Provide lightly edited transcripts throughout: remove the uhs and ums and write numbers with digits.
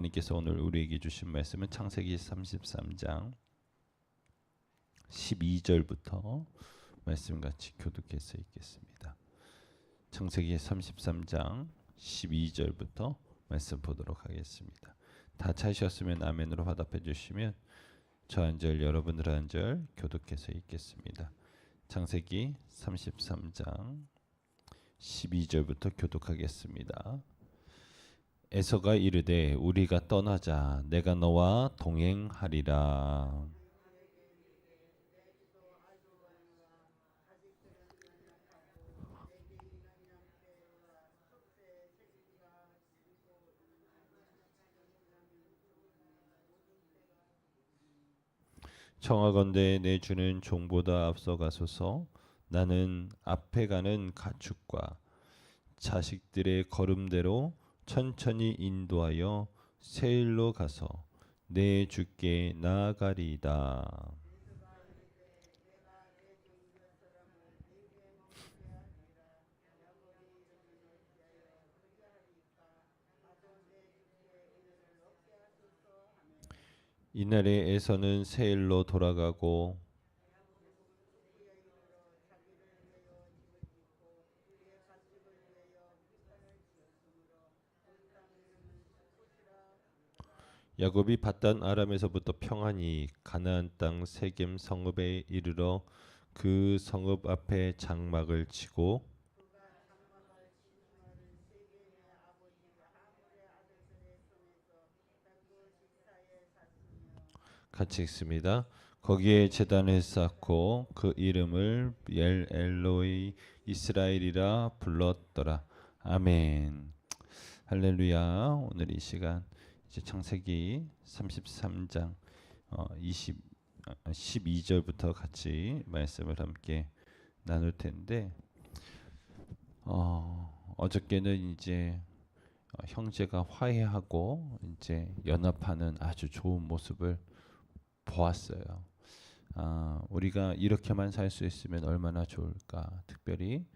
하나님께서 오늘 우리에게 주신 말씀은 창세기 33장 12절부터 말씀 같이 교독해서 읽겠습니다. 창세기 33장 12절부터 말씀 보도록 하겠습니다. 다 찾으셨으면 아멘으로 화답해 주시면 저 한 절 여러분들 한 절 교독해서 읽겠습니다. 창세기 33장 12절부터 교독하겠습니다. 에서가 이르되 우리가 떠나자 내가 너와 동행하리라. 청하건대 내 주는 종보다 앞서가소서. 나는 앞에 가는 가축과 자식들의 걸음대로 천천히 인도하여 세일로 가서 내 주께 나아가리이다. 이날에 에서는 세일로 돌아가고 야곱이 밧단 아람에서부터 평안히 가나안 땅 세겜 성읍에 이르러 그 성읍 앞에 장막을 치고 같이 읽습니다. 거기에 제단을 쌓고 그 이름을 엘 엘로이 이스라엘이라 불렀더라. 아멘. 할렐루야. 오늘 이 시간 이제 창세기 33장 12절부터 같이 말씀을 함께 나눌 텐데 어저께는 이제 형제가 화해하고 이제 연합하는 아주 좋은 모습을 보았어요. 우리가 이렇게만 살 수 있으면 얼마나 좋을까. 특별히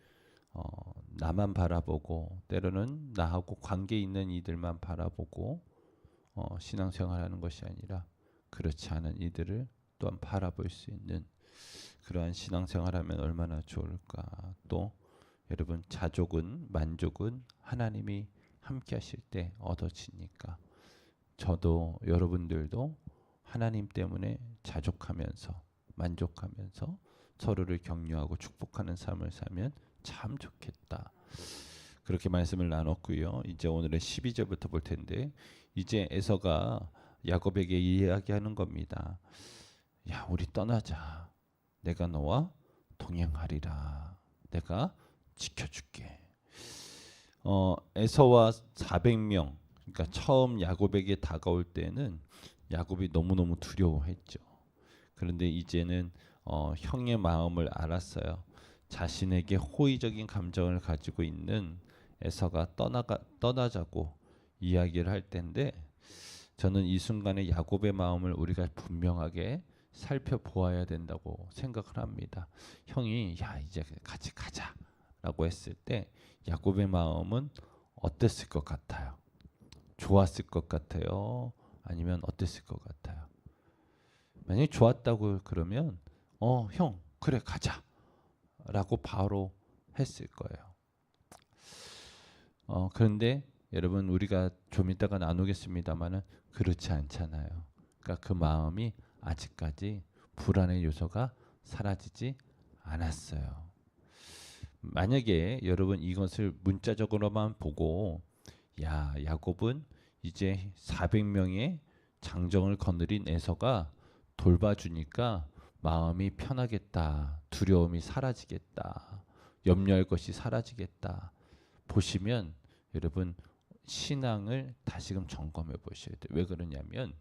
나만 바라보고 때로는 나하고 관계 있는 이들만 바라보고 신앙생활하는 것이 아니라 그렇지 않은 이들을 또한 바라볼 수 있는 그러한 신앙생활하면 얼마나 좋을까. 또 여러분 자족은 만족은 하나님이 함께 하실 때 얻어지니까 저도 여러분들도 하나님 때문에 자족하면서 만족하면서 서로를 격려하고 축복하는 삶을 살면 참 좋겠다. 그렇게 말씀을 나눴고요. 이제 오늘의 12절부터 볼 텐데 이제 에서가 야곱에게 이야기하는 겁니다. 야, 우리 떠나자. 내가 너와 동행하리라. 내가 지켜줄게. 에서와 400명, 그러니까 처음 야곱에게 다가올 때는 야곱이 너무너무 두려워했죠. 그런데 이제는 형의 마음을 알았어요. 자신에게 호의적인 감정을 가지고 있는 에서가 떠나자고 이야기를 할 텐데 저는 이 순간에 야곱의 마음을 우리가 분명하게 살펴보아야 된다고 생각을 합니다. 형이 야 이제 같이 가자라고 했을 때 야곱의 마음은 어땠을 것 같아요? 좋았을 것 같아요? 아니면 어땠을 것 같아요? 만약에 좋았다고 그러면 형 그래 가자 라고 바로 했을 거예요. 그런데 여러분 우리가 좀 이따가 나누겠습니다만은 그렇지 않잖아요. 그러니까 그 마음이 아직까지 불안의 요소가 사라지지 않았어요. 만약에 여러분 이것을 문자적으로만 보고 야 야곱은 이제 400명의 장정을 거느린 에서가 돌봐주니까 마음이 편하겠다. 두려움이 사라지겠다. 염려할 것이 사라지겠다. 보시면 여러분 신앙을 다시금 점검해 보셔야 돼요. 왜 그러냐면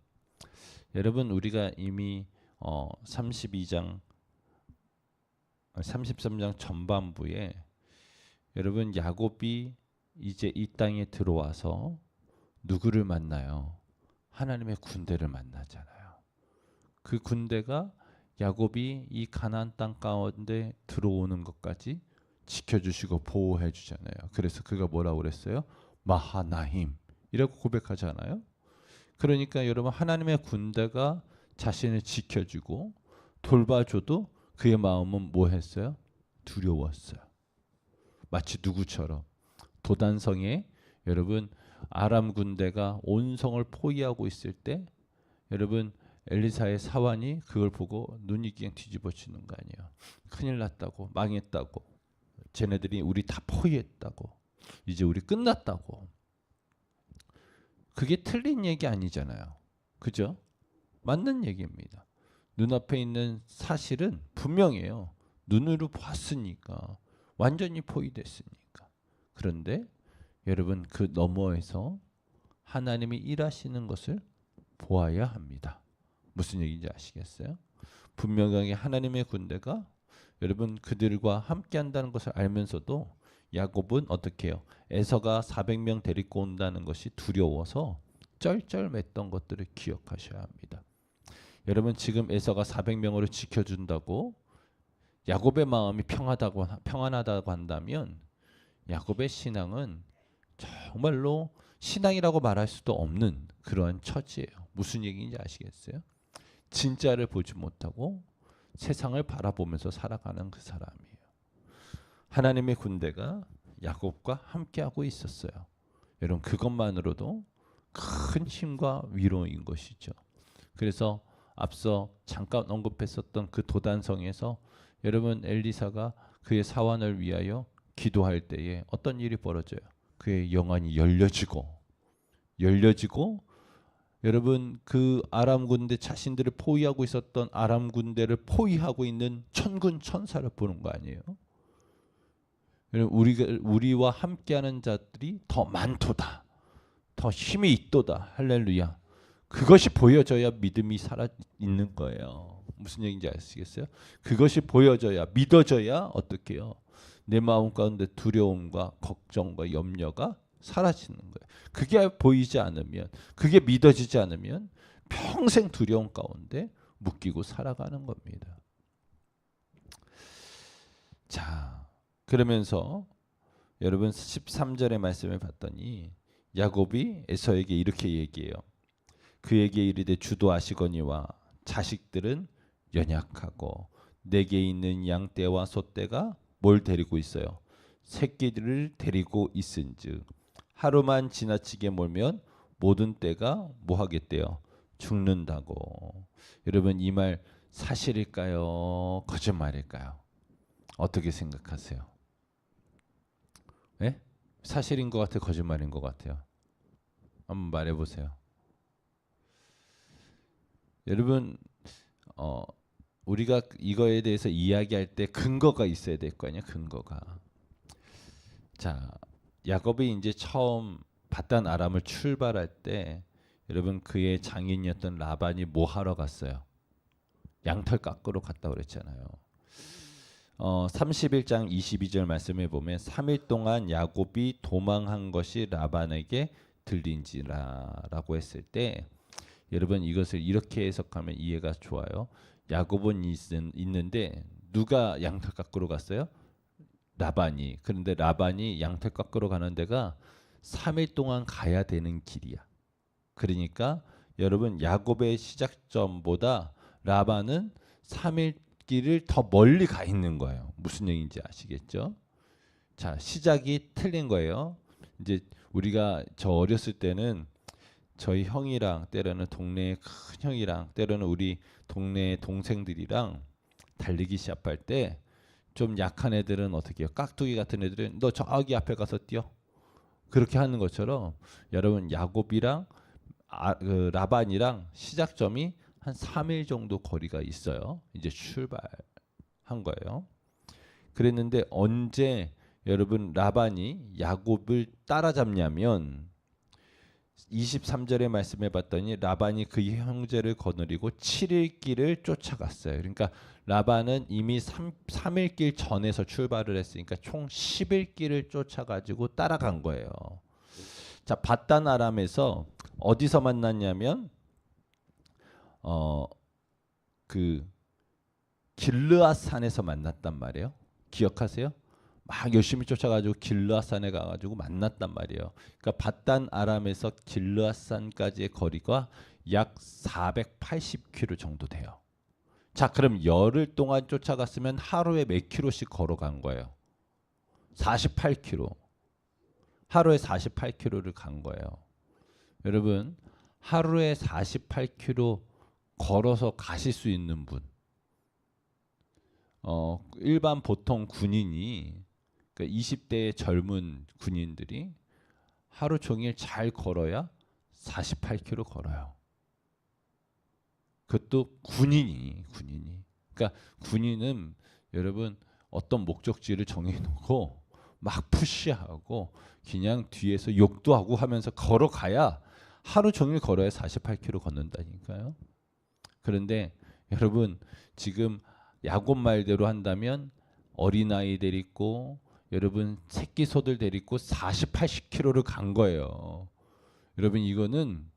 여러분 우리가 이미 33장 전반부에 여러분 야곱이 이제 이 땅에 들어와서 누구를 만나요? 하나님의 군대를 만나잖아요. 그 군대가 야곱이 이 가나안 땅 가운데 들어오는 것까지 지켜주시고 보호해 주잖아요. 그래서 그가 뭐라고 그랬어요? 마하나임 이라고 고백하잖아요. 그러니까 여러분 하나님의 군대가 자신을 지켜주고 돌봐줘도 그의 마음은 뭐 했어요? 두려웠어요. 마치 누구처럼 도단성에 여러분 아람 군대가 온 성을 포위하고 있을 때 여러분 엘리사의 사환이 그걸 보고 눈이 그냥 뒤집어지는 거 아니에요. 큰일 났다고, 망했다고, 쟤네들이 우리 다 포위했다고, 이제 우리 끝났다고. 그게 틀린 얘기 아니잖아요. 그죠? 맞는 얘기입니다. 눈앞에 있는 사실은 분명해요. 눈으로 봤으니까, 완전히 포위됐으니까. 그런데 여러분 그 너머에서 하나님이 일하시는 것을 보아야 합니다. 무슨 얘기인지 아시겠어요? 분명하게 하나님의 군대가 여러분 그들과 함께 한다는 것을 알면서도 야곱은 어떻게 해요? 에서가 400명 데리고 온다는 것이 두려워서 쩔쩔맸던 것들을 기억하셔야 합니다. 여러분 지금 에서가 400명으로 지켜준다고 야곱의 마음이 평안하다고 한다면 야곱의 신앙은 정말로 신앙이라고 말할 수도 없는 그러한 처지예요. 무슨 얘기인지 아시겠어요? 진짜를 보지 못하고 세상을 바라보면서 살아가는 그 사람이에요. 하나님의 군대가 야곱과 함께하고 있었어요. 여러분 그것만으로도 큰 힘과 위로인 것이죠. 그래서 앞서 잠깐 언급했었던 그 도단성에서 여러분 엘리사가 그의 사환을 위하여 기도할 때에 어떤 일이 벌어져요? 그의 영안이 열려지고 여러분 그 아람 군대 자신들을 포위하고 있었던 아람 군대를 포위하고 있는 천군 천사를 보는 거 아니에요? 우리와 함께하는 자들이 더 많도다, 더 힘이 있도다. 할렐루야. 그것이 보여져야 믿음이 살아 있는 거예요. 무슨 얘기인지 아시겠어요? 그것이 보여져야, 믿어져야 어떻게 해요? 내 마음 가운데 두려움과 걱정과 염려가 사라지는 거예요. 그게 보이지 않으면, 그게 믿어지지 않으면 평생 두려움 가운데 묶이고 살아가는 겁니다. 자, 그러면서 여러분 13절의 말씀을 봤더니 야곱이 에서에게 이렇게 얘기해요. 그에게 이르되 주도 아시거니와 자식들은 연약하고 내게 있는 양떼와 소떼가 뭘 데리고 있어요? 새끼들을 데리고 있은즉 하루만 지나치게 몰면 모든 떼가 뭐 하겠대요? 죽는다고. 여러분 이 말 사실일까요? 거짓말일까요? 어떻게 생각하세요? 네? 사실인 것 같아요? 거짓말인 것 같아요? 한번 말해보세요. 여러분 우리가 이거에 대해서 이야기할 때 근거가 있어야 될 거 아니야? 근거가. 자, 야곱이 이제 처음 바단 아람을 출발할 때 여러분 그의 장인이었던 라반이 뭐 하러 갔어요? 양털 깎으러 갔다 그랬잖아요. 31장 22절 말씀에 보면 3일 동안 야곱이 도망한 것이 라반에게 들린지라라고 했을 때 여러분 이것을 이렇게 해석하면 이해가 좋아요. 야곱은 있는데 누가 양털 깎으러 갔어요? 라반이. 그런데 라반이 양털 깎으러 가는 데가 3일 동안 가야 되는 길이야. 그러니까 여러분 야곱의 시작점보다 라반은 3일 길을 더 멀리 가 있는 거예요. 무슨 얘기인지 아시겠죠? 자, 시작이 틀린 거예요. 이제 우리가 저 어렸을 때는 저희 형이랑 때로는 동네의 큰 형이랑 때로는 우리 동네 동생들이랑 달리기 시합할 때 좀 약한 애들은 어떻게 해요? 깍두기 같은 애들은 너 저기 앞에 가서 뛰어. 그렇게 하는 것처럼 여러분 야곱이랑 그 라반이랑 시작점이 한 3일 정도 거리가 있어요. 이제 출발한 거예요. 그랬는데 언제 여러분 라반이 야곱을 따라잡냐면 23절의 말씀해 봤더니 라반이 그의 형제를 거느리고 7일 길을 쫓아갔어요. 그러니까 라반은 이미 3일 길 전에서 출발을 했으니까 총 10일 길을 쫓아가지고 따라간 거예요. 자, 바단 아람에서 어디서 만났냐면 그 길르앗 산에서 만났단 말이에요. 기억하세요? 막 열심히 쫓아가지고 길르앗산에 가가지고 만났단 말이에요. 그러니까 바단 아람에서 길르앗산까지의 거리가 약 480km 정도 돼요. 자, 그럼 열흘 동안 쫓아갔으면 하루에 몇 킬로씩 걸어간 거예요? 48km. 하루에 48km를 간 거예요. 여러분, 하루에 48km 걸어서 가실 수 있는 분, 일반 보통 군인이, 그러니까 20대의 젊은 군인들이 하루 종일 잘 걸어야 48km 걸어요. 그것도 군인이. 그러니까 군인은 여러분 어떤 목적지를 정해놓고 막 푸시하고 그냥 뒤에서 욕도 하고 하면서 걸어가야 하루 종일 걸어야 48km 걷는다니까요. 그런데 여러분 지금 야곱 말대로 한다면 어린아이 데리고 여러분 새끼 소들 데리고 40-80km를 간 거예요. 여러분 이거는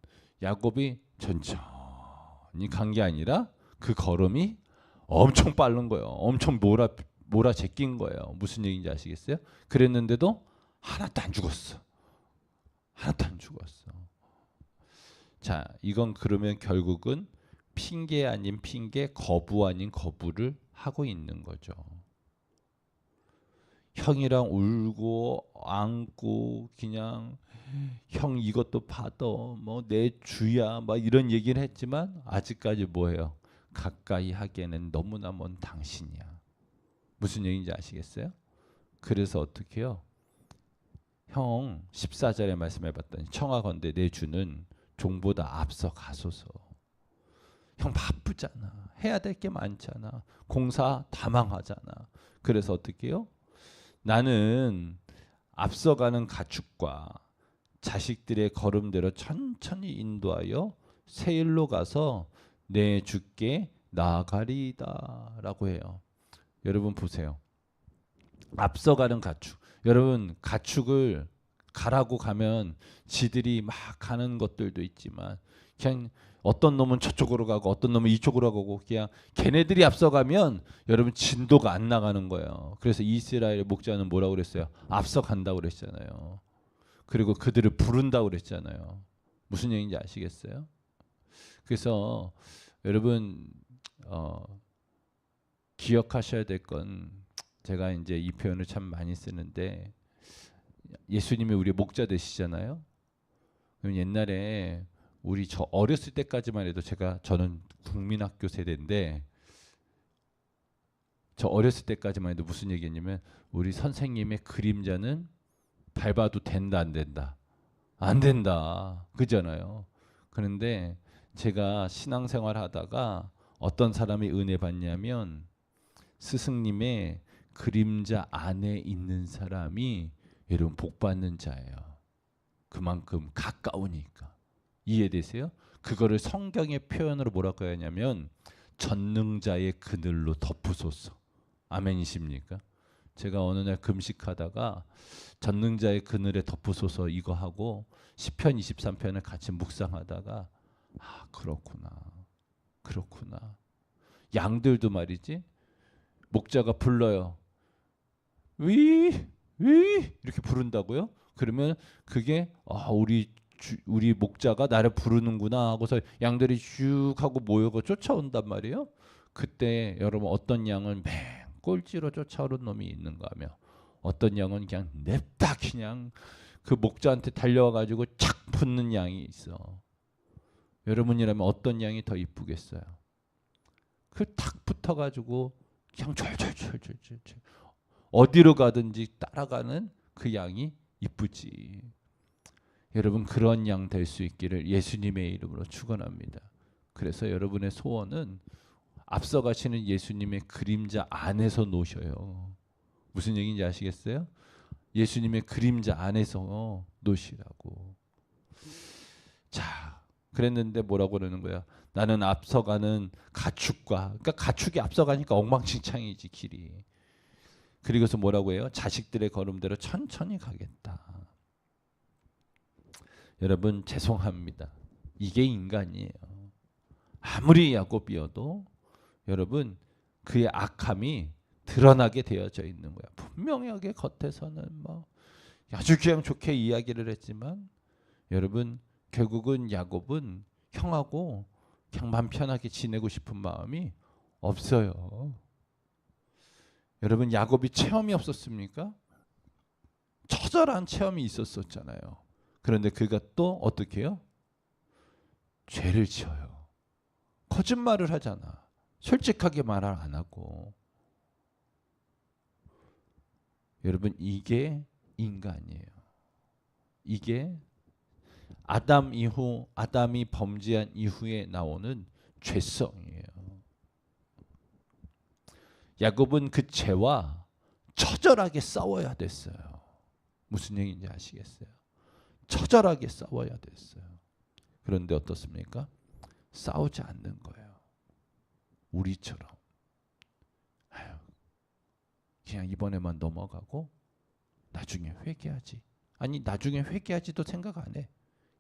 야곱이 천천히 간 게 아니라 그 걸음이 엄청 빠른 거예요. 엄청 몰아 제낀 거예요. 무슨 얘기인지 아시겠어요? 그랬는데도 하나도 안 죽었어. 하나도 안 죽었어. 자, 이건 그러면 결국은 핑계 아닌 핑계, 거부 아닌 거부를 하고 있는 거죠. 형이랑 울고 안고 그냥 형 이것도 받아 뭐 내 주야 막 이런 얘기를 했지만 아직까지 뭐예요? 가까이 하기에는 너무나 먼 당신이야. 무슨 얘기인지 아시겠어요? 그래서 어떻게 해요? 형 14절에 말씀해봤더니 청하건대 내 주는 종보다 앞서 가소서. 형 바쁘잖아. 해야 될 게 많잖아. 공사 다 망하잖아. 그래서 어떻게 해요? 나는 앞서가는 가축과 자식들의 걸음대로 천천히 인도하여 세일로 가서 내 주께 나아가리이다 라고 해요. 여러분 보세요. 앞서가는 가축. 여러분 가축을 가라고 가면 지들이 막 가는 것들도 있지만 그냥 어떤 놈은 저쪽으로 가고 어떤 놈은 이쪽으로 가고 그냥 걔네들이 앞서가면 여러분 진도가 안 나가는 거예요. 그래서 이스라엘 목자는 뭐라고 그랬어요? 앞서간다고 그랬잖아요. 그리고 그들을 부른다고 그랬잖아요. 무슨 얘기인지 아시겠어요? 그래서 여러분 기억하셔야 될 건 제가 이제 이 표현을 참 많이 쓰는데 예수님이 우리 목자 되시잖아요. 그럼 옛날에 우리 저 어렸을 때까지만 해도 저는 국민학교 세대인데 저 어렸을 때까지만 해도 무슨 얘기했냐면 우리 선생님의 그림자는 밟아도 된다 안 된다 안 된다 그잖아요. 그런데 제가 신앙생활 하다가 어떤 사람이 은혜 받냐면 스승님의 그림자 안에 있는 사람이 여러분 복 받는 자예요. 그만큼 가까우니까. 이해되세요? 그거를 성경의 표현으로 뭐라고 하냐면 전능자의 그늘로 덮으소서. 아멘이십니까? 제가 어느 날 금식하다가 전능자의 그늘에 덮으소서 이거 하고 시편 23편을 같이 묵상하다가 아 그렇구나. 양들도 말이지 목자가 불러요. 위 이렇게 부른다고요? 그러면 그게 우리 목자가 나를 부르는구나 하고서 양들이 쭉 하고 모여서 쫓아온단 말이에요. 그때 여러분 어떤 양은 맹 꼴찌로 쫓아오는 놈이 있는가 하며 어떤 양은 그냥 냅다 그냥 그 목자한테 달려와 가지고 착 붙는 양이 있어. 여러분이라면 어떤 양이 더 이쁘겠어요? 그 탁 붙어 가지고 그냥 졸졸 어디로 가든지 따라가는 그 양이 이쁘지. 여러분 그런 양 될 수 있기를 예수님의 이름으로 축원합니다. 그래서 여러분의 소원은 앞서가시는 예수님의 그림자 안에서 노셔요. 무슨 얘기인지 아시겠어요? 예수님의 그림자 안에서 노시라고. 자, 그랬는데 뭐라고 그러는 거야? 나는 앞서가는 가축과, 그러니까 가축이 앞서가니까 엉망진창이지 길이. 그리고서 뭐라고 해요? 자식들의 걸음대로 천천히 가겠다. 여러분 죄송합니다. 이게 인간이에요. 아무리 야곱이어도 여러분 그의 악함이 드러나게 되어져 있는 거야. 분명하게 겉에서는 뭐 아주 그냥 좋게 이야기를 했지만 여러분 결국은 야곱은 형하고 그냥 맘 편하게 지내고 싶은 마음이 없어요. 여러분 야곱이 체험이 없었습니까? 처절한 체험이 있었었잖아요. 그런데 그가 또 어떻게 해요? 죄를 지어요. 거짓말을 하잖아. 솔직하게 말을 안 하고. 여러분 이게 인간이에요. 이게 아담이 범죄한 이후에 나오는 죄성이에요. 야곱은 그 죄와 처절하게 싸워야 됐어요. 무슨 얘기인지 아시겠어요? 처절하게 싸워야 됐어요. 그런데 어떻습니까? 싸우지 않는 거예요. 우리처럼. 아유, 그냥 이번에만 넘어가고 나중에 회개하지. 아니 나중에 회개하지도 생각 안 해.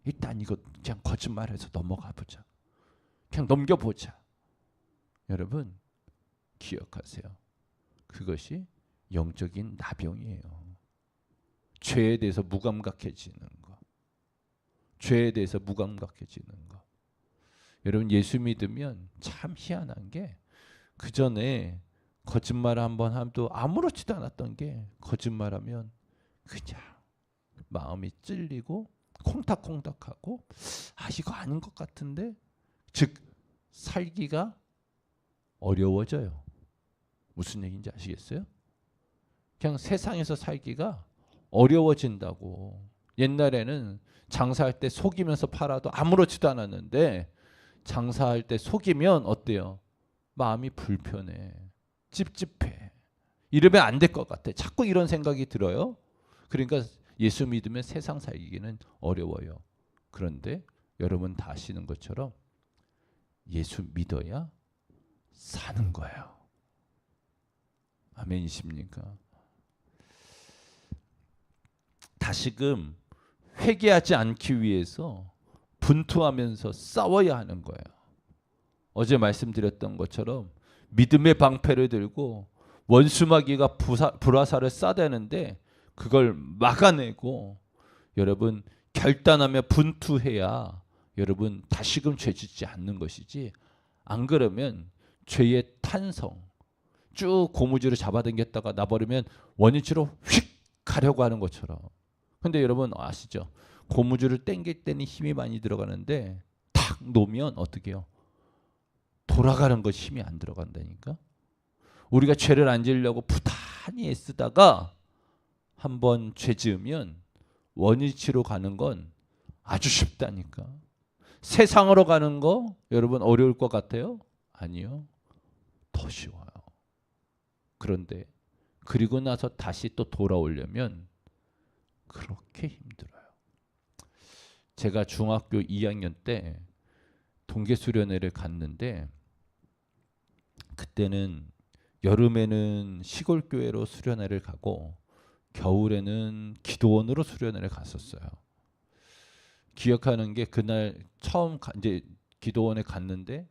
일단 이거 그냥 거짓말해서 넘어가 보자. 그냥 넘겨보자. 여러분 기억하세요. 그것이 영적인 나병이에요. 죄에 대해서 무감각해지는 거. 죄에 대해서 무감각해지는 거. 여러분 예수 믿으면 참 희한한 게 그 전에 거짓말 한번 하도 아무렇지도 않았던 게 거짓말하면 그냥 마음이 찔리고 콩닥콩닥하고 아 이거 아닌 것 같은데 즉 살기가 어려워져요. 무슨 얘기인지 아시겠어요? 그냥 세상에서 살기가 어려워진다고. 옛날에는 장사할 때 속이면서 팔아도 아무렇지도 않았는데 장사할 때 속이면 어때요? 마음이 불편해. 찝찝해. 이러면 안 될 것 같아. 자꾸 이런 생각이 들어요. 그러니까 예수 믿으면 세상 살기는 어려워요. 그런데 여러분 다 아시는 것처럼 예수 믿어야 사는 거예요. 아멘이십니까? 다시금 회개하지 않기 위해서 분투하면서 싸워야 하는 거예요. 어제 말씀드렸던 것처럼 믿음의 방패를 들고 원수마귀가 불화살을 쏴대는데 그걸 막아내고 여러분 결단하며 분투해야 여러분 다시금 죄짓지 않는 것이지 안 그러면 죄의 탄성 쭉 고무줄을 잡아당겼다가 놔버리면 원위치로 휙 가려고 하는 것처럼. 근데 여러분 아시죠? 고무줄을 당길 때는 힘이 많이 들어가는데 탁 놓으면 어떻게 해요? 돌아가는 것 힘이 안 들어간다니까. 우리가 죄를 안 지으려고 부단히 애쓰다가 한번 죄 지으면 원위치로 가는 건 아주 쉽다니까. 세상으로 가는 거 여러분 어려울 것 같아요? 아니요. 더 쉬워요. 그런데 그리고 나서 다시 또 돌아오려면 그렇게 힘들어요. 제가 중학교 2학년 때 동계 수련회를 갔는데 그때는 여름에는 시골 교회로 수련회를 가고 겨울에는 기도원으로 수련회를 갔었어요. 기억하는 게 그날 처음 이제 기도원에 갔는데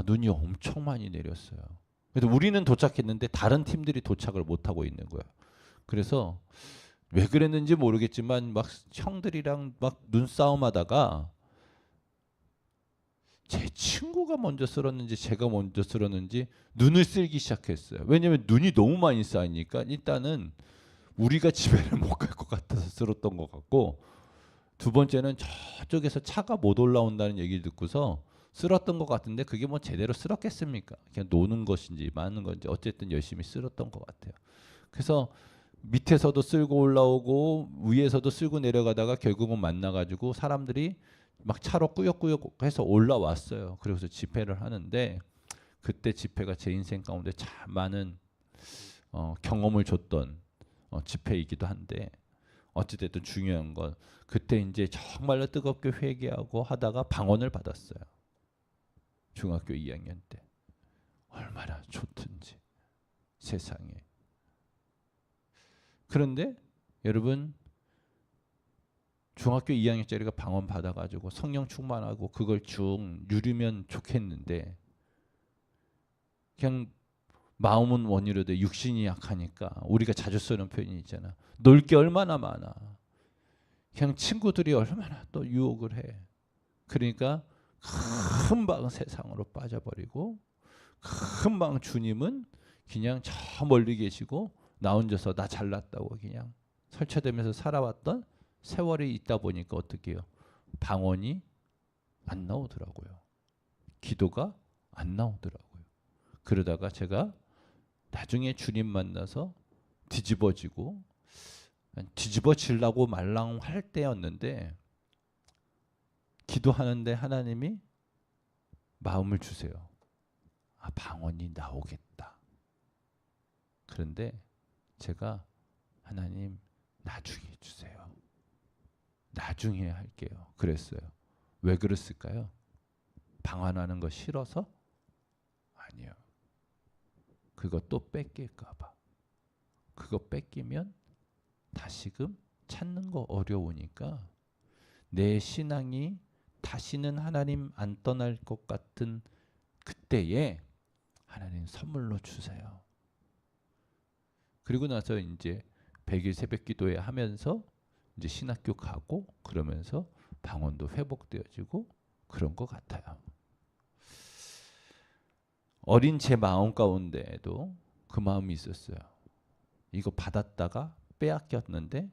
눈이 엄청 많이 내렸어요. 그래서 우리는 도착했는데 다른 팀들이 도착을 못 하고 있는 거예요. 그래서 왜 그랬는지 모르겠지만 막 형들이랑 막 눈싸움하다가 제 친구가 먼저 쓸었는지 제가 먼저 쓸었는지 눈을 쓸기 시작했어요. 왜냐하면 눈이 너무 많이 쌓이니까 일단은 우리가 집에를 못 갈 것 같아서 쓸었던 것 같고 두 번째는 저쪽에서 차가 못 올라온다는 얘기를 듣고서 쓸었던 것 같은데 그게 뭐 제대로 쓸었겠습니까? 그냥 노는 것인지 마는 건지 어쨌든 열심히 쓸었던 것 같아요. 그래서 밑에서도 쓸고 올라오고 위에서도 쓸고 내려가다가 결국은 만나가지고 사람들이 막 차로 꾸역꾸역 해서 올라왔어요. 그래서 집회를 하는데 그때 집회가 제 인생 가운데 참 많은 경험을 줬던 집회이기도 한데 어찌됐든 중요한 건 그때 이제 정말로 뜨겁게 회개하고 하다가 방언을 받았어요. 중학교 2학년 때. 얼마나 좋든지 세상에. 그런데 여러분 중학교 2학년짜리가 방언 받아가지고 성령 충만하고 그걸 쭉 누리면 좋겠는데 그냥 마음은 원이로되 육신이 약하니까 우리가 자주 쓰는 표현이 있잖아. 놀 게 얼마나 많아. 그냥 친구들이 얼마나 또 유혹을 해. 그러니까 금방 세상으로 빠져버리고 금방 주님은 그냥 저 멀리 계시고 나 혼자서 나 잘났다고 그냥 설쳐대면서 살아왔던 세월이 있다 보니까 어떻게 해요? 방언이 안 나오더라고요. 기도가 안 나오더라고요. 그러다가 제가 나중에 주님 만나서 뒤집어지려고 말랑할 때였는데 기도하는데 하나님이 마음을 주세요. 아, 방언이 나오겠다. 그런데 제가 하나님 나중에 주세요. 나중에 할게요. 그랬어요. 왜 그랬을까요? 방언하는 거 싫어서? 아니요. 그거 또 뺏길까 봐. 그거 뺏기면 다시금 찾는 거 어려우니까 내 신앙이 다시는 하나님 안 떠날 것 같은 그때에 하나님 선물로 주세요. 그리고 나서 이제 100일 새벽 기도회 하면서 이제 신학교 가고 그러면서 방언도 회복되어지고 그런 것 같아요. 어린 제 마음 가운데에도 그 마음이 있었어요. 이거 받았다가 빼앗겼는데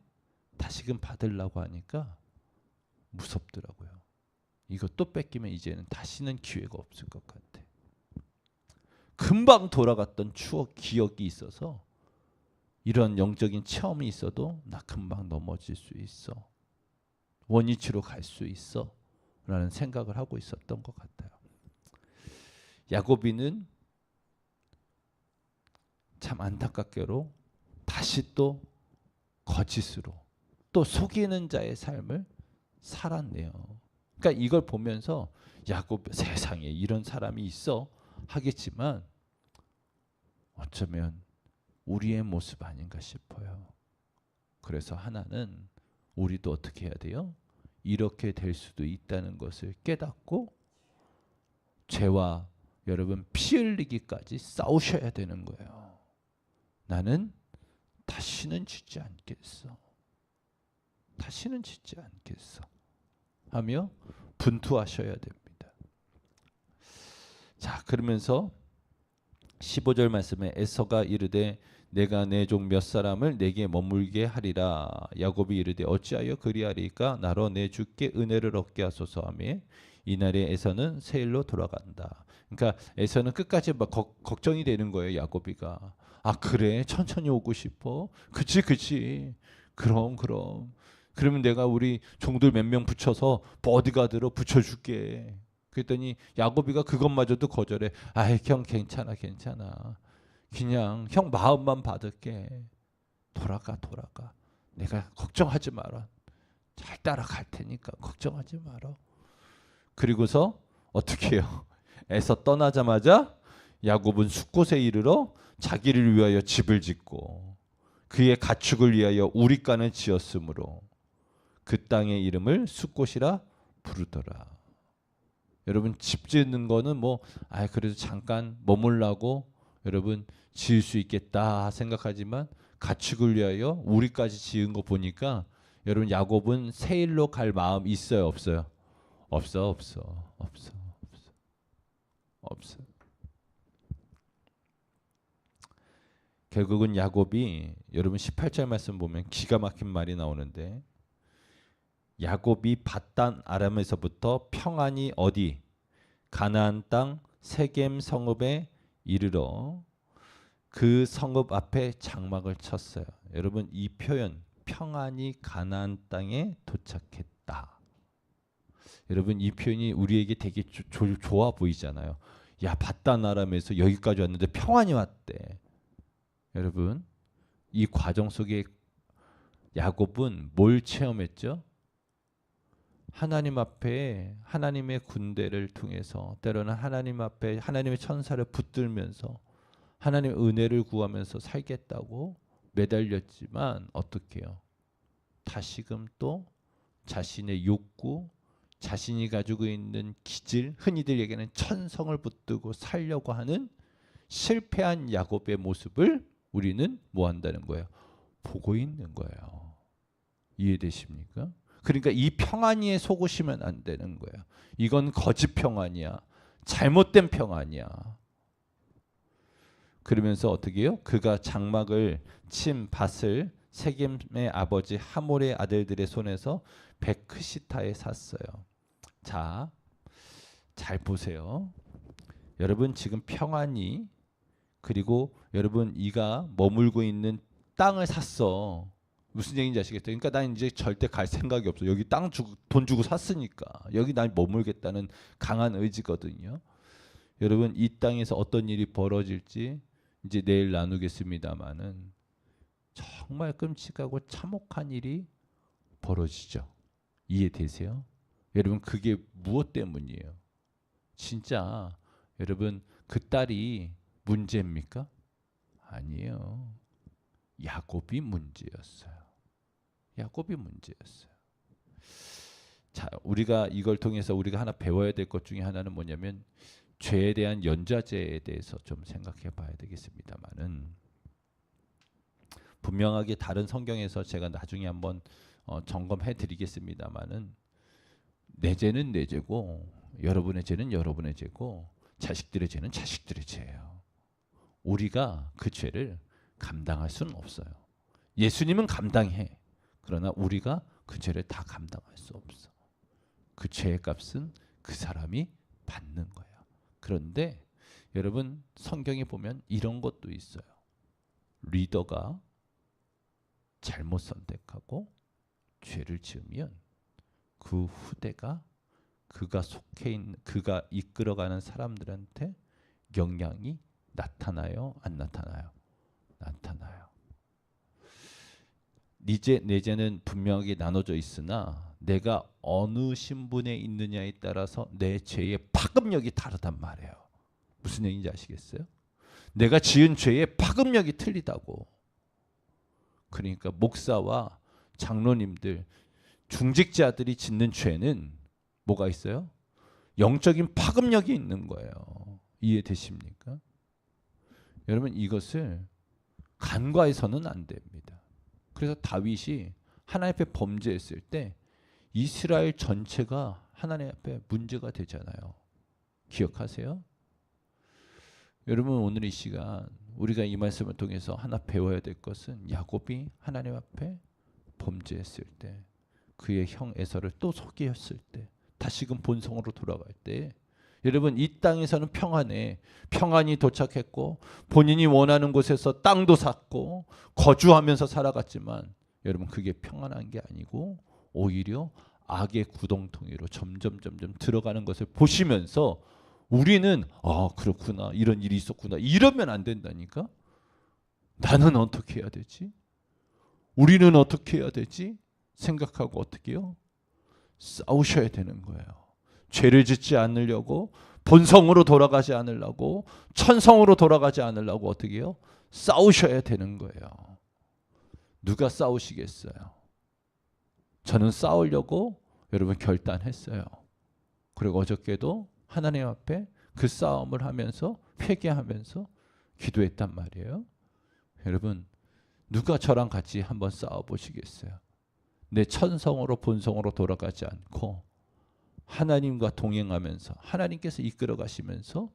다시금 받으려고 하니까 무섭더라고요. 이거 또 뺏기면 이제는 다시는 기회가 없을 것 같아. 금방 돌아갔던 추억, 기억이 있어서 이런 영적인 체험이 있어도 나 금방 넘어질 수 있어. 원위치로 갈 수 있어. 라는 생각을 하고 있었던 것 같아요. 야고비는 참 안타깝게로 다시 또 거짓으로 또 속이는 자의 삶을 살았네요. 그러니까 이걸 보면서 야곱 세상에 이런 사람이 있어 하겠지만 어쩌면 우리의 모습 아닌가 싶어요. 그래서 하나는 우리도 어떻게 해야 돼요? 이렇게 될 수도 있다는 것을 깨닫고 죄와 여러분 피 흘리기까지 싸우셔야 되는 거예요. 나는 다시는 짓지 않겠어. 다시는 짓지 않겠어. 하며 분투하셔야 됩니다. 자, 그러면서 15절 말씀에 에서가 이르되 내가 내 종 몇 사람을 내게 머물게 하리라. 야곱이 이르되 어찌하여 그리하리까? 나로 내 주께 은혜를 얻게 하소서 하며 이날에 에서는 세일로 돌아간다. 그러니까 에서는 끝까지 막 걱정이 되는 거예요. 야곱이가. 아 그래 천천히 오고 싶어. 그치. 그럼. 그러면 내가 우리 종들 몇 명 붙여서 보디가드로 붙여줄게. 그랬더니 야곱이가 그것마저도 거절해. 아이 형 괜찮아. 그냥 형 마음만 받을게. 돌아가. 내가 걱정하지 마라. 잘 따라갈 테니까 걱정하지 마라. 그리고서 어떻게 해요? 에서 떠나자마자 야곱은 숫곳에 이르러 자기를 위하여 집을 짓고 그의 가축을 위하여 우릿간을 지었으므로 그 땅의 이름을 숫곳이라 부르더라. 여러분 집 짓는 거는 그래도 잠깐 머물라고 여러분 지을 수 있겠다 생각하지만 가축을 위하여 우리까지 지은 거 보니까 여러분 야곱은 세일로 갈 마음 있어요 없어요? 없어. 결국은 야곱이 여러분 18절 말씀 보면 기가 막힌 말이 나오는데 야곱이 밧단 아람에서부터 평안히 어디 가나안 땅 세겜 성읍에 이르러 그 성읍 앞에 장막을 쳤어요. 여러분 이 표현 평안히 가나안 땅에 도착했다. 여러분 이 표현이 우리에게 되게 좋아 보이잖아요. 야 밧단 아람에서 여기까지 왔는데 평안히 왔대. 여러분 이 과정 속에 야곱은 뭘 체험했죠? 하나님 앞에 하나님의 군대를 통해서 때로는 하나님 앞에 하나님의 천사를 붙들면서 하나님의 은혜를 구하면서 살겠다고 매달렸지만 어떻게 해요? 다시금 또 자신의 욕구, 자신이 가지고 있는 기질, 흔히들 얘기하는 천성을 붙들고 살려고 하는 실패한 야곱의 모습을 우리는 뭐 한다는 거예요? 보고 있는 거예요. 이해되십니까? 그러니까 이 평안이에 속으시면 안 되는 거예요. 이건 거짓 평안이야. 잘못된 평안이야. 그러면서 어떻게 해요? 그가 장막을 친 밭을 세겜의 아버지 하몰의 아들들의 손에서 베크시타에 샀어요. 자, 잘 보세요. 여러분 지금 평안이 그리고 여러분 이가 머물고 있는 땅을 샀어. 무슨 얘기인지 아시겠어요? 그러니까 난 이제 절대 갈 생각이 없어. 여기 돈 주고 샀으니까. 여기 난 머물겠다는 강한 의지거든요. 여러분 이 땅에서 어떤 일이 벌어질지 이제 내일 나누겠습니다마는 정말 끔찍하고 참혹한 일이 벌어지죠. 이해되세요? 여러분 그게 무엇 때문이에요? 진짜 여러분 그 딸이 문제입니까? 아니에요. 야곱이 문제였어요. 야곱이 문제였어요. 자, 우리가 이걸 통해서 우리가 하나 배워야 될 것 중에 하나는 뭐냐면 죄에 대한 연좌제에 대해서 좀 생각해 봐야 되겠습니다만은 분명하게 다른 성경에서 제가 나중에 한번 점검해 드리겠습니다만은 내 죄는 내 죄고 여러분의 죄는 여러분의 죄고 자식들의 죄는 자식들의 죄예요. 우리가 그 죄를 감당할 수는 없어요. 예수님은 감당해. 그러나 우리가 그 죄를 다 감당할 수 없어. 그 죄의 값은 그 사람이 받는 거야. 그런데 여러분 성경에 보면 이런 것도 있어요. 리더가 잘못 선택하고 죄를 지으면 그 후대가 그가 속해 있는 그가 이끌어가는 사람들한테 영향이 나타나요? 안 나타나요? 나타나요. 네 죄, 내 죄는 분명하게 나눠져 있으나 내가 어느 신분에 있느냐에 따라서 내 죄의 파급력이 다르단 말이에요. 무슨 얘기인지 아시겠어요? 내가 지은 죄의 파급력이 틀리다고. 그러니까 목사와 장로님들, 중직자들이 짓는 죄는 뭐가 있어요? 영적인 파급력이 있는 거예요. 이해되십니까? 여러분 이것을 간과해서는 안 됩니다. 그래서 다윗이 하나님 앞에 범죄했을 때 이스라엘 전체가 하나님 앞에 문제가 되잖아요. 기억하세요? 여러분 오늘 이 시간 우리가 이 말씀을 통해서 하나 배워야 될 것은 야곱이 하나님 앞에 범죄했을 때 그의 형 에서를 또 속였을 때 다시금 본성으로 돌아갈 때 여러분 이 땅에서는 평안해. 평안이 도착했고 본인이 원하는 곳에서 땅도 샀고 거주하면서 살아갔지만 여러분 그게 평안한 게 아니고 오히려 악의 구덩텅이로 점점 들어가는 것을 보시면서 우리는 아 그렇구나 이런 일이 있었구나 이러면 안 된다니까. 나는 어떻게 해야 되지? 우리는 어떻게 해야 되지? 생각하고 어떻게 해요? 싸우셔야 되는 거예요. 죄를 짓지 않으려고 본성으로 돌아가지 않으려고 천성으로 돌아가지 않으려고 어떻게 해요? 싸우셔야 되는 거예요. 누가 싸우시겠어요? 저는 싸우려고 여러분 결단했어요. 그리고 어저께도 하나님 앞에 그 싸움을 하면서 회개하면서 기도했단 말이에요. 여러분 누가 저랑 같이 한번 싸워보시겠어요? 내 천성으로 본성으로 돌아가지 않고 하나님과 동행하면서 하나님께서 이끌어 가시면서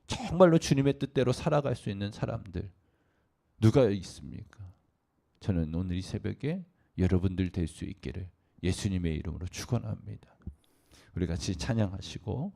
정말로 주님의 뜻대로 살아갈 수 있는 사람들 누가 있습니까? 저는 오늘 이 새벽에 여러분들 될 수 있기를 예수님의 이름으로 축원합니다. 우리 같이 찬양하시고